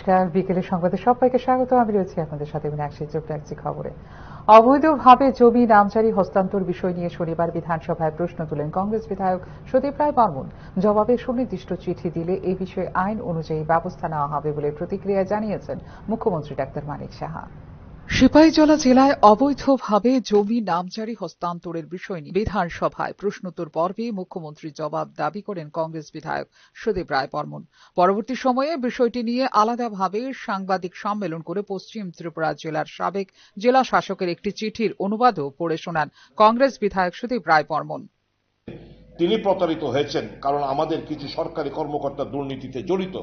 নমস্কার, বিকেলের সংবাদে সবাইকে স্বাগত। আমি রয়েছি আপনাদের সাথে একটি খবরে। অবৈধভাবে জমি নামজারি হস্তান্তর বিষয় নিয়ে শনিবার বিধানসভায় প্রশ্ন তুলেন কংগ্রেস বিধায়ক সুদীপ রায় বর্মন। জবাবে সুনির্দিষ্ট চিঠি দিলে এই বিষয়ে আইন অনুযায়ী ব্যবস্থা নেওয়া হবে বলে প্রতিক্রিয়া জানিয়েছেন মুখ্যমন্ত্রী ডাক্তার মানিক সাহা। সিপাহীজলা জেলায় অবৈধভাবে জমি নামজারি হস্তান্তরের বিষয় নিয়ে বিধানসভায় প্রশ্নোত্তর পর্বে মুখ্যমন্ত্রীর জবাব দাবি করেন কংগ্রেস বিধায়ক সুদীপ রায় বর্মন। পরবর্তী সময়ে বিষয়টি নিয়ে আলাদাভাবে সাংবাদিক সম্মেলন করে পশ্চিম ত্রিপুরা জেলার সাবেক জেলা শাসকের একটি চিঠির অনুবাদও পড়ে শোনান কংগ্রেস বিধায়ক সুদীপ রায় বর্মন। তিনি প্রতারিত হয়েছেন কারণ আমাদের কিছু সরকারি কর্মকর্তা দুর্নীতিতে জড়িত।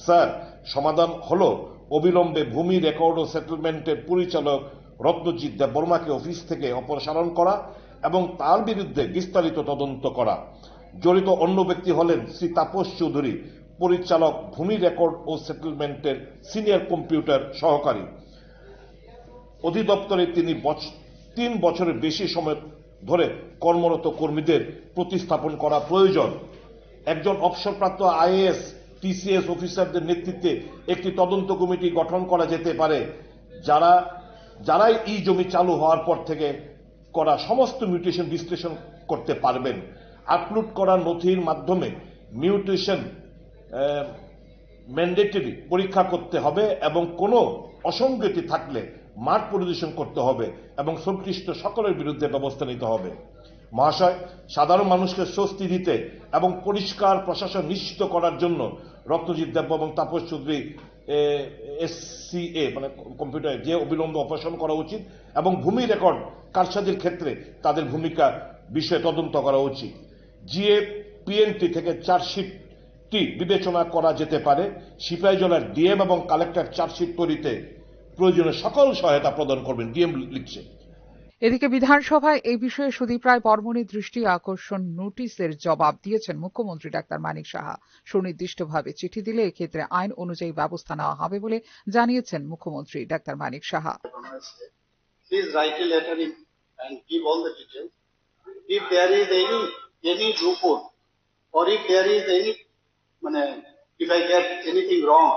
স্যার, সমাধান হলো অবিলম্বে ভূমি রেকর্ড ও সেটেলমেন্টের পরিচালক রত্নজিৎ দেববর্মাকে অফিস থেকে অপসারণ করা এবং তার বিরুদ্ধে বিস্তারিত তদন্ত করা। জড়িত অন্য ব্যক্তি হলেন শ্রী তাপস চৌধুরী, পরিচালক ভূমি রেকর্ড ও সেটেলমেন্টের সিনিয়র কম্পিউটার সহকারী। অধিদপ্তরে তিনি 3 বছরের বেশি সময় ধরে কর্মরত কর্মীদের প্রতিস্থাপন করা প্রয়োজন। একজন অবসরপ্রাপ্ত আইএএস টিসিএস অফিসারদের নেতৃত্বে একটি তদন্ত কমিটি গঠন করা যেতে পারে, যারাই এই জমি চালু হওয়ার পর থেকে করা সমস্ত মিউটেশন বিশ্লেষণ করতে পারবেন। আপলোড করা নথির মাধ্যমে মিউটেশন ম্যান্ডেটরি পরীক্ষা করতে হবে এবং কোনো অসঙ্গতি থাকলে মাঠ পরিদর্শন করতে হবে এবং সংশ্লিষ্ট সকলের বিরুদ্ধে ব্যবস্থা নিতে হবে। মহাশয়, সাধারণ মানুষকে স্বস্তি দিতে এবং পরিষ্কার প্রশাসন নিশ্চিত করার জন্য রত্নজিৎ দেব এবং তাপস চৌধুরী এসসিএ মানে কম্পিউটার যে অবিলম্বে অপসারণ করা উচিত এবং ভূমি রেকর্ড কারসাজির ক্ষেত্রে তাদের ভূমিকা বিষয়ে তদন্ত করা উচিত। জিএপিএনটি থেকে চার্জশিটটি বিবেচনা করা যেতে পারে। সিপাহীজলার ডিএম এবং কালেক্টর চার্জশিট তৈরিতে প্রয়োজনীয় সকল সহায়তা প্রদান করবেন, ডিএম লিখছে। এদিকে বিধানসভায় এই বিষয়ে সুদীপ রায় বর্মনের দৃষ্টি আকর্ষণ নোটিশের জবাব দিয়েছেন মুখ্যমন্ত্রী ডাক্তার মানিক সাহা। সুনির্দিষ্টভাবে চিঠি দিলে এক্ষেত্রে আইন অনুযায়ী ব্যবস্থা নেওয়া হবে বলে জানিয়েছেন মুখ্যমন্ত্রী doctor Manik Saha. Please write a letter and give all the details. If there is any loophole or if there is any, if I get anything wrong,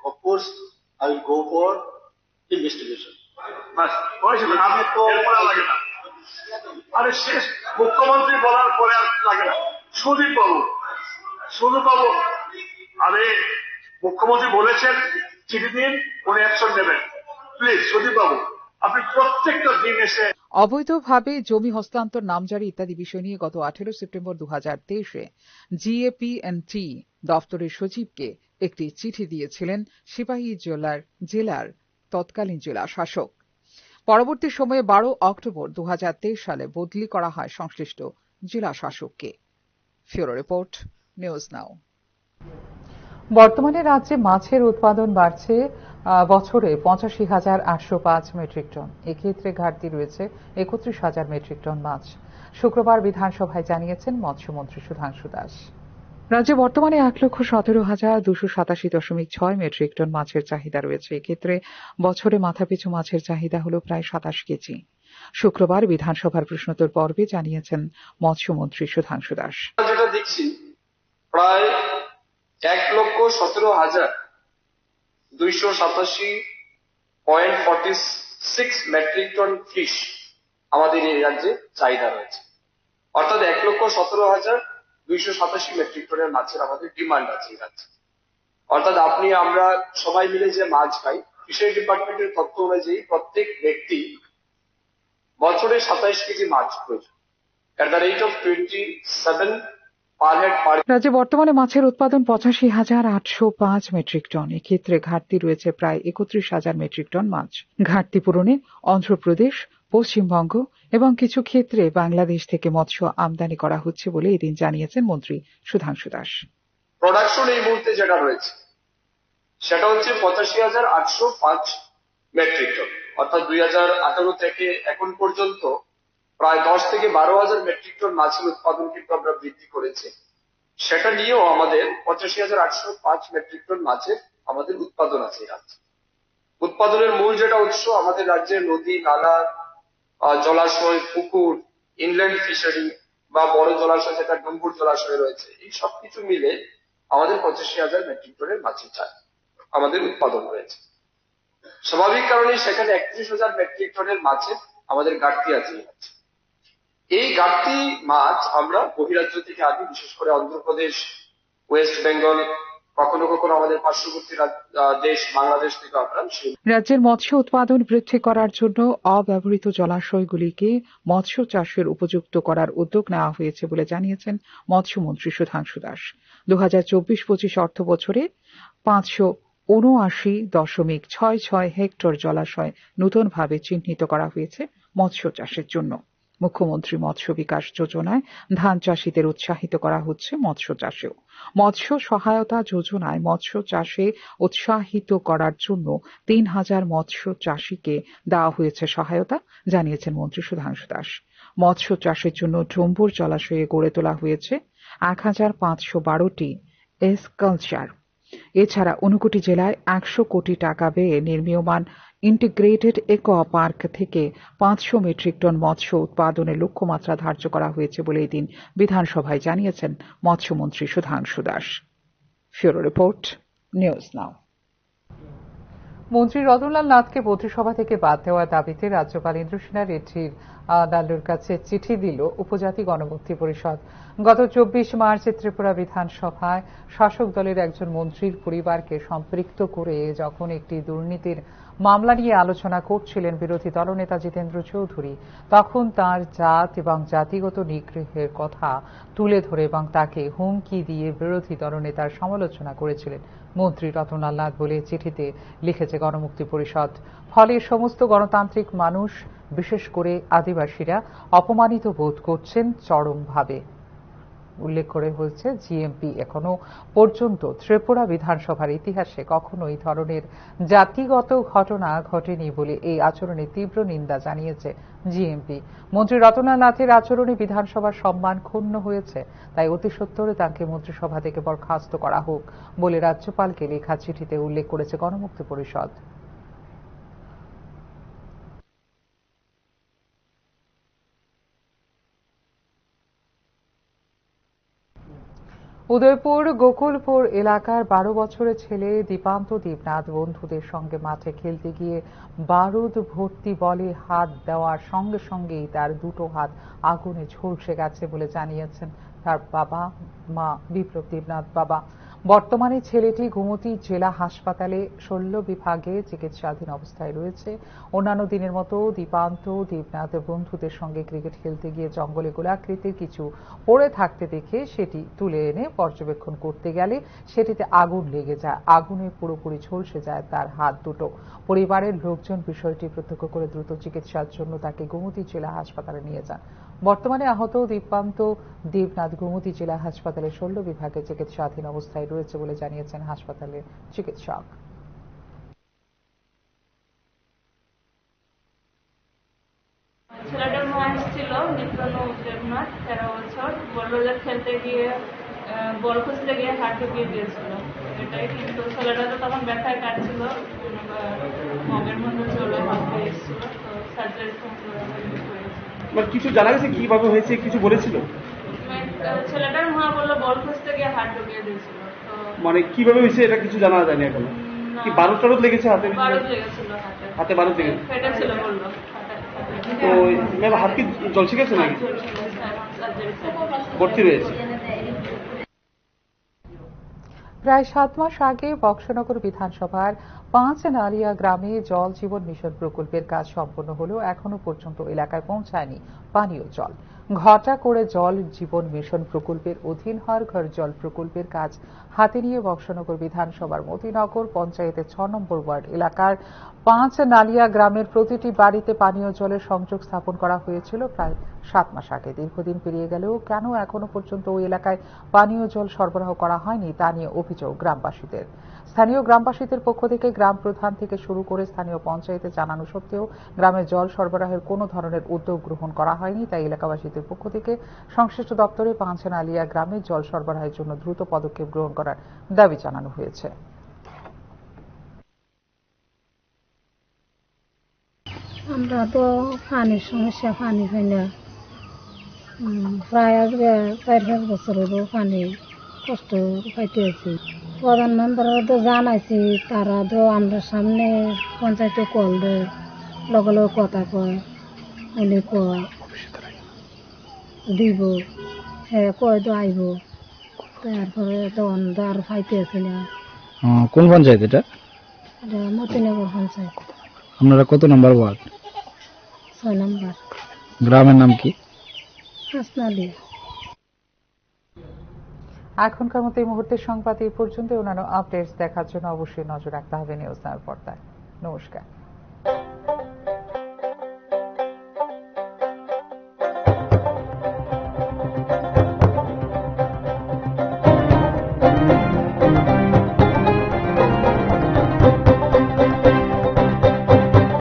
of course I will go for investigation. আরে শেষ মুখ্যমন্ত্রী বলার পরে আর লাগে না। সুদীপ বাবু, আরে মুখ্যমন্ত্রী বলেছেন চিঠি দিন, উনি অ্যাকশন নেবেন। প্লিজ সুদীপ বাবু, আপনি প্রত্যেকটা দিন এসে অবৈধভাবে জমি হস্তান্তর নামজারি ইত্যাদি বিষয় নিয়ে গত 18 সেপ্টেম্বর 2023-এ জিএপিএনটি দপ্তরের সচিবকে একটি চিঠি দিয়েছিলেন সিপাহীজলার তৎকালীন জেলা শাসক। পরবর্তী সময়ে 12 অক্টোবর 2023 সালে বদলি করা হয় সংশ্লিষ্ট জেলা শাসককে। ফিউরো রিপোর্ট, নিউজ নাও। বর্তমানে রাজ্যে মাছের উৎপাদন বাড়ছে বছরে 85,805 মেট্রিক টন। এক্ষেত্রে ঘাটতি রয়েছে 31,000 মেট্রিক টন মাছ। শুক্রবার বিধানসভায় জানিয়েছেন মৎস্যমন্ত্রী সুধাংশু দাস। রাজ্যে বর্তমানে 1,17,287.6 মেট্রিক টন মাছের চাহিদা রয়েছে। এক্ষেত্রে বছরে মাথাপিছু মাছের চাহিদা হল প্রায় 27 কেজি। শুক্রবার বিধানসভার প্রশ্নোত্তর পর্বে জানিয়েছেন মৎস্যমন্ত্রী সুধাংশু দাস। যেটা দেখছি প্রায় 1,17,287.46 মেট্রিক টন ফিশ আমাদের এই রাজ্যে চাহিদা রয়েছে। অর্থাৎ 1,17,287 মেট্রিক টনের মাছের আমাদের ডিমান্ড আছে এই রাজ্যে। অর্থাৎ আমরা সবাই মিলে যে মাছ খাই, ফিশারি ডিপার্টমেন্টের তথ্য অনুযায়ী প্রত্যেক ব্যক্তি বছরে 27 কেজি মাছ প্রয়োজন। At the rate of 27 per head per. রাজ্যে বর্তমানে মাছের উৎপাদন 85,805 মেট্রিক টন। এক্ষেত্রে ঘাটতি রয়েছে প্রায় 31,000 মেট্রিক টন মাছ। ঘাটতি পূরণে অন্ধ্রপ্রদেশ, পশ্চিমবঙ্গ এবং কিছু ক্ষেত্রে বাংলাদেশ থেকে মৎস্য আমদানি করা হচ্ছে বলে এদিন জানিয়েছেন মন্ত্রী সুধাংশু দাস। প্রোডাকশন এই মুহূর্তে যেটা রয়েছে সেটা হচ্ছে 85,805 মেট্রিক টন। অর্থাৎ 2018 থেকে এখন পর্যন্ত প্রায় 10 থেকে 12,000 মেট্রিক টন মাছের উৎপাদন কিন্তু আমরা বৃদ্ধি করেছি। সেটা নিয়েও আমাদের 85,805 মেট্রিক টন মাছের আমাদের উৎপাদন আছে রাজ্যে। উৎপাদনের মূল যেটা উৎস আমাদের রাজ্যের নদী, নালা, জলাশয়, পুকুর, ইনল্যান্ড ফিশারি বা বড় জলাশয় যেটা ডুম্বুর জলাশয় রয়েছে, এই সবকিছু মিলে আমাদের 85,000 মেট্রিক টনের মাছের চাই। আমাদের উৎপাদন রয়েছে। স্বাভাবিক কারণে সেখানে 31,000 মেট্রিক টনের মাছের আমাদের ঘাটতি আছে। এই ঘাটতি মাছ আমরা বহিরাজ্য থেকে আনি, বিশেষ করে অন্ধ্রপ্রদেশ, ওয়েস্ট বেঙ্গল, কখনো কখনো আমাদের পার্শ্ববর্তী দেশ বাংলাদেশ থেকে আমরা রাজ্যের মৎস্য উৎপাদন বৃদ্ধি করার জন্য অব্যবহৃত জলাশয়গুলিকে মৎস্য চাষের উপযুক্ত করার উদ্যোগ নেওয়া হয়েছে বলে জানিয়েছেন মৎস্যমন্ত্রী সুধাংশু দাস। 2024-25 অর্থ বছরে 579.66 হেক্টর জলাশয় নতুনভাবে চিহ্নিত করা হয়েছে মৎস্য চাষের জন্য। মুখ্যমন্ত্রী মৎস্য বিকাশ যোজনায় ধান চাষীদের উৎসাহিত করা হচ্ছে মৎস্য চাষেও। মৎস্য সহায়তা যোজনায় মৎস্য চাষে উৎসাহিত করার জন্য 3,000 মৎস্য চাষীকে দেওয়া হয়েছে সহায়তা, জানিয়েছেন মন্ত্রী সুধাংশু দাস। মৎস্য চাষের জন্য ডম্বুর জলাশয়ে গড়ে তোলা হয়েছে 1,512টি এসকালচার। এছাড়া ঊনকোটি জেলায় 100 কোটি টাকা ব্যয়ে নির্মীয়মান ইন্টিগ্রেটেড একোয়া পার্ক থেকে 500 মেট্রিক টন মৎস্য উৎপাদনের লক্ষ্যমাত্রা ধার্য করা হয়েছে বলে এদিন বিধানসভায় জানিয়েছেন মৎস্যমন্ত্রী Sudhangshu Das. Bureau report, news now. মন্ত্রী রতনলাল নাথকে মন্ত্রিসভা থেকে বাদ দেওয়ার দাবিতে রাজ্যপাল ইন্দ্রসেনা রেড্ডির আদালতের কাছে চিঠি দিল উপজাতি গণমুক্তি পরিষদ। গত 24 মার্চ ত্রিপুরা বিধানসভায় শাসক দলের একজন মন্ত্রীর পরিবারকে সম্পৃক্ত করে যখন একটি দুর্নীতির মামলা নিয়ে আলোচনা করছিলেন বিরোধী দলনেতা জিতেন্দ্র চৌধুরী, তখন তার জাত এবং জাতিগত নিগ্রহের কথা তুলে ধরে এবং তাকে হুমকি দিয়ে বিরোধী দলনেতার সমালোচনা করেছিলেন মন্ত্রী রতনলাল নাথ বলে চিঠিতে লিখেছে গণমুক্তি পরিষদ। ফলে সমস্ত গণতান্ত্রিক মানুষ, বিশেষ করে আদিবাসীরা অপমানিত বোধ করছেন চরমভাবে। উল্লেখ করে হয়েছে জিএমপি এখনো পর্যন্ত ত্রিপুরা বিধানসভার ইতিহাসে কখনো এই ধরনের জাতিগত ঘটনা ঘটেনি বলে এই আচরণের তীব্র নিন্দা জানিয়েছে জিএমপি। মন্ত্রী রতনলাল নাথের আচরণে বিধানসভার সম্মান ক্ষুণ্ণ হয়েছে, তাই অতি সত্বরে তাঁকে মন্ত্রিসভা থেকে বরখাস্ত করা হোক বলে রাজ্যপালকে লেখা চিঠিতে উল্লেখ করেছে গণমুক্তি পরিষদ। উদয়পুর গোকুলপুর এলাকার 12 বছরের ছেলে দীপান্ত দেবনাথ বন্ধুদের সঙ্গে মাঠে খেলতে গিয়ে বারুদ ভর্তি বলে হাত দেওয়ার সঙ্গে সঙ্গেই তার দুটো হাত আগুনে ঝলসে গেছে বলে জানিয়েছেন তার বাবা মা বিপ্লব দেবনাথ বাবা। বর্তমানে ছেলেটি গোমতী জেলা হাসপাতালে শল্য বিভাগে চিকিৎসাধীন অবস্থায় রয়েছে। অন্যান্য দিনের মতো দীপান্ত দেবনাথ বন্ধুদের সঙ্গে ক্রিকেট খেলতে গিয়ে জঙ্গলে গোলাকৃতির কিছু পড়ে থাকতে দেখে সেটি তুলে এনে পর্যবেক্ষণ করতে গেলে সেটিতে আগুন লেগে যায়। আগুনে পুরোপুরি ঝলসে যায় তার হাত দুটো। পরিবারের লোকজন বিষয়টি প্রত্যক্ষ করে দ্রুত চিকিৎসার জন্য তাকে গোমতী জেলা হাসপাতালে নিয়ে যান। বর্তমানে আহত দীপান্ত দেবনাথ গোমতী জেলা হাসপাতালে শল্য বিভাগে চিকিৎসাধীন অবস্থায় রয়েছে বলে জানিয়েছেন হাসপাতালের চিকিৎসক। ছেলেটার মা এসেছিল নিত্যনু দেবনাথ, 13 বছর, বললো যে খেলতে গিয়ে বল খুঁজতে গিয়ে হাত ঢুকিয়ে দিয়েছিল এটাই, কিন্তু ছেলেটা তো তখন ব্যথায় কাটছিল, মগের মধ্যে চলে হাত হয়ে এসেছিল, তো সার্জারি কিছু জানা গেছে কিভাবে হয়েছে, কিছু বলেছিল? ছেলেটার মা বললো বল খুঁজতে গিয়ে হাত ঢুকিয়ে দিয়েছিল। তো মানে কিভাবে হয়েছে এটা কিছু জানা যায়নি এখনো। কি বারুদ টারুদ লেগেছে হাতে? বারুদ লেগেছিল হাতে বারুদ লেগেছে, ফেটেছিল বললো। তো হাত কি জলসে গেছে নাকি? ভর্তি রয়েছে। প্রায় 7 মাস আগে বক্সনগর বিধানসভার 5 নালিয়া গ্রামে জল জীবন মিশন প্রকল্পের কাজ সম্পন্ন হলেও এখনো পর্যন্ত এলাকায় পৌঁছায়নি পানীয় জল। ঘটা করে জল জীবন মিশন প্রকল্পের অধীন হর ঘর জল প্রকল্পের কাজ হাতে নিয়ে বক্সনগর বিধানসভার মতিনগর পঞ্চায়েতের 6 নম্বর ওয়ার্ড এলাকার 5 নালিয়া গ্রামের প্রতিটি বাড়িতে পানীয় জলের সংযোগ স্থাপন করা হয়েছিল প্রায় 7 মাস আগে। দীর্ঘদিন পেরিয়ে গেলেও কেন এখনো পর্যন্ত ওই এলাকায় পানীয় জল সরবরাহ করা হয়নি তা নিয়ে অভিযোগ গ্রামবাসীদের। স্থানীয় গ্রামবাসীদের পক্ষ থেকে গ্রাম প্রধান থেকে শুরু করে স্থানীয় পঞ্চায়েতে জানানো সত্ত্বেও গ্রামে জল সরবরাহের কোনো ধরনের উদ্যোগ গ্রহণ করা হয়নি, তাই এলাকাবাসীদের পক্ষ থেকে সংশ্লিষ্ট দপ্তরে 5 নালিয়া গ্রামে জল সরবরাহের জন্য দ্রুত পদক্ষেপ গ্রহণ করার দাবি জানানো হয়েছে। আমরা তো পানির সমস্যা, পানি পাই না, প্রায় 4-5 বছর হলো পানি কষ্ট পাইতে আছি। প্রধান মেম্বাররা তো জানাইছি, তারা তো আমরা সামনে পঞ্চায়েতে কল দেয়, লগে লগে কথা কয়, উনি কয় দিব, হ্যাঁ কয় তো আইব, তারপরে তো অন্ধ আর পাইতে আছে না। কোন পঞ্চায়েত এটা? এটা মতিনগর পঞ্চায়েত, আপনারা কত নম্বর ওয়ার্ড? 6 নম্বর, গ্রামের নাম কি? হাসনালিয়া। এখনকার মতো এই মুহূর্তের সংবাদ এই পর্যন্ত। অন্যান্য আপডেটস দেখার জন্য অবশ্যই নজর রাখতে হবে নিউজ নাওর পর্দায়। নমস্কার।